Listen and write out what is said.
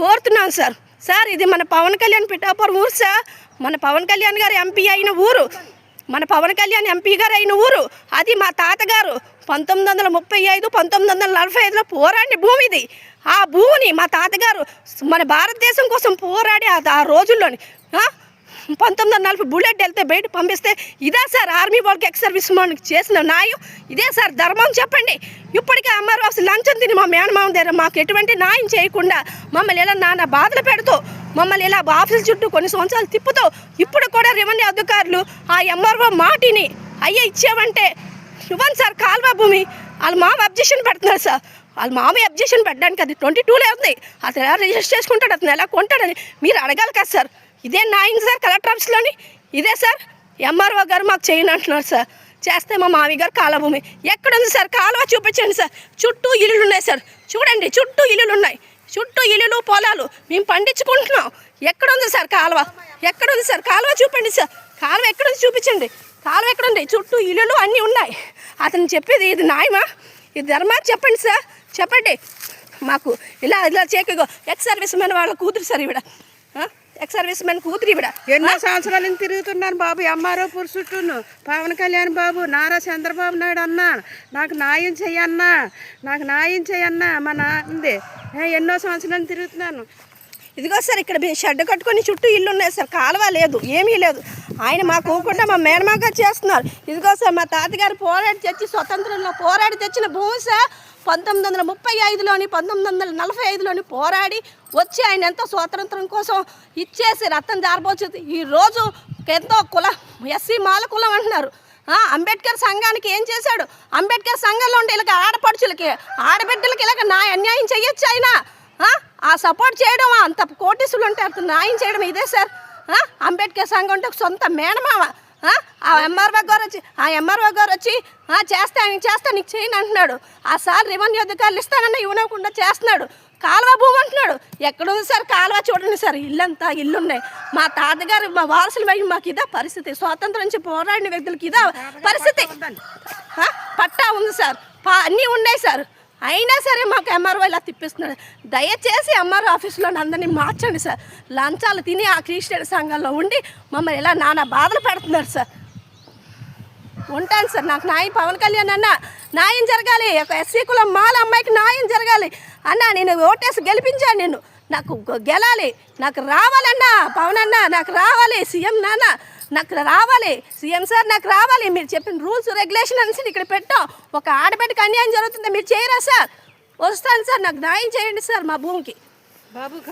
కోరుతున్నాం sir. Sir ఇది మన పవన్ కళ్యాణ్ పిఠాపురం ఊరు సార్. మన పవన్ కళ్యాణ్ గారు ఎంపీ అయిన ఊరు, మన పవన్ కళ్యాణ్ ఎంపీ గారు అయిన ఊరు. అది మా తాతగారు 1935 1945లో పోరాడిన భూమి ఇది. ఆ భూమిని మా తాతగారు మన భారతదేశం కోసం పోరాడి ఆ రోజుల్లోని 1940 బుల్లెట్ వెళ్తే బయట పంపిస్తే ఇదే సార్ ఆర్మీ వాళ్ళకి ఎక్స్ సర్వీస్ మ్యాన్కి చేసిన న్యాయం, ఇదే సార్ ధర్మం చెప్పండి. ఇప్పటికే ఎంఆర్ఓ లంచం తిని మా మేనమామ దగ్గర మాకు ఎటువంటి న్యాయం చేయకుండా మమ్మల్ని ఇలా నానా బాధలు పెడుతూ మమ్మల్ని ఇలా ఆఫీసుల చుట్టూ కొన్ని సంవత్సరాలు తిప్పుతూ ఇప్పుడు కూడా రెవెన్యూ అధికారులు ఆ ఎంఆర్ఓ మాటిని అయ్యే ఇచ్చామంటే ఇవ్వండి సార్ కాల్వ భూమి. వాళ్ళ మామ అబ్జెక్షన్ పెడుతున్నారు సార్. వాళ్ళ మామ అబ్జెక్షన్ పెట్టడానికి అది 22లో ఉంది. అతను ఎలా రిజిస్టర్ చేసుకుంటాడు, అతను ఎలా కొంటాడని మీరు అడగాలి కదా సార్. ఇదే న్యాయం సార్ కలెక్టర్ ఆఫీస్లోని. ఇదే సార్ ఎంఆర్ఓ గారు మాకు చేయను అంటున్నారు సార్. చేస్తే మా మావి గారు కాలువ భూమి ఎక్కడుంది సార్? కాలువ చూపించండి సార్. చుట్టూ ఇల్లులు ఉన్నాయి సార్, చూడండి చుట్టూ ఇల్లులు ఉన్నాయి, చుట్టూ ఇల్లులు పొలాలు మేము పండించుకుంటున్నాం. ఎక్కడుంది సార్ కాలువ? ఎక్కడుంది సార్ కాలువ? చూపండి సార్. కాలువ ఎక్కడుంది చూపించండి. కాలువ ఎక్కడుంది? చుట్టూ ఇల్లులు అన్నీ ఉన్నాయి. అతను చెప్పేది ఇది న్యాయమా, ఇది ధర్మా? చెప్పండి సార్, చెప్పండి. మాకు ఇలా చేయకో ఎక్స్ సర్వీస్ మ్యాన్ వాళ్ళ కూతురు సార్ ఈవిడ, ఎక్స్ సర్వీస్ మ్యాన్ కూతురు ఈవిడ. ఎన్నో సంవత్సరాల నుంచి తిరుగుతున్నాను బాబు ఎంఆర్ఓ చుట్టూను. పవన్ కళ్యాణ్ బాబు, నారా చంద్రబాబు నాయుడు అన్నా నాకు న్యాయం చెయ్యన్నా, నాకు న్యాయం చెయ్యన్నా మా నాంది. ఎన్నో సంవత్సరాలు తిరుగుతున్నాను. ఇదిగో సార్ ఇక్కడ షెడ్ కట్టుకొని చుట్టూ ఇల్లు ఉన్నాయి సార్. కాలువ లేదు, ఏమీ లేదు. ఆయన మాకు ఊకుండా మా మేనమాగా చేస్తున్నారు. ఇదిగో సార్ మా తాతగారు పోరాడి తెచ్చి స్వతంత్రంలో పోరాడి తెచ్చిన భూమి సార్. 1935లోని 1945లోని పోరాడి వచ్చి ఆయన ఎంతో స్వాతంత్రం కోసం ఇచ్చేసి రక్తం జారబోతుంది. ఈరోజు ఎంతో ఎస్సీ మాల కులం అంటున్నారు. అంబేద్కర్ సంఘానికి ఏం చేశాడు? అంబేద్కర్ సంఘంలో ఉండే ఇలాగ ఆడపడుచులకి ఆడబిడ్డలకి ఇలాగ న్యాయం చేయొచ్చు ఆయన. ఆ సపోర్ట్ చేయడం అంత కోటీసులు ఉంటే అంత న్యాయం చేయడం ఇదే సార్. అంబేద్కర్ సంఘం అంటే సొంత మేనమామ. ఆ ఎంఆర్ఓ గారు వచ్చి చేస్తా నీకు చేయను అంటున్నాడు. ఆ సార్ రెవెన్యూ అధికారులు ఇస్తానన్నా ఇవ్వకుండా చేస్తున్నాడు. కాలువ భూమి అంటున్నాడు. ఎక్కడుంది సార్ కాలువ? చూడండి సార్, ఇల్లంతా ఇల్లున్నాయి. మా తాతగారు మా వారసులు పోయి మాకు ఇదా పరిస్థితి. స్వాతంత్రం నుంచి పోరాడిన వ్యక్తులకి ఇదా పరిస్థితి. పట్టా ఉంది సార్, అన్నీ ఉన్నాయి సార్. అయినా సరే మాకు ఎంఆర్ఓ ఇలా తిప్పిస్తున్నాడు. దయచేసి ఎంఆర్ఓ ఆఫీస్లో అందరినీ మార్చండి సార్. లంచాలు తిని ఆ క్రిస్టియన్ సంఘంలో ఉండి మమ్మల్ని ఇలా నానా బాధలు పెడుతున్నారు సార్. ఉంటాను సార్. నాకు న్యాయం పవన్ కళ్యాణ్ అన్న న్యాయం జరగాలి. ఒక ఎస్సీ కులం మాల అమ్మాయికి న్యాయం జరగాలి అన్న. నేను ఓటేసి గెలిపించాను, నేను నాకు గెలాలి, నాకు రావాలన్నా పవన్ అన్న, నాకు రావాలి. సీఎం నాన్న నాకు రావాలి, సీఎం సార్ నాకు రావాలి. మీరు చెప్పిన రూల్స్ రెగ్యులేషన్ అనేసి ఇక్కడ పెట్టాం. ఒక ఆడబిడ్డకి అన్యాయం జరుగుతుంది, మీరు చేయరా సార్? వస్తాను సార్, నాకు న్యాయం చేయండి సార్ మా భూమికి. బాబు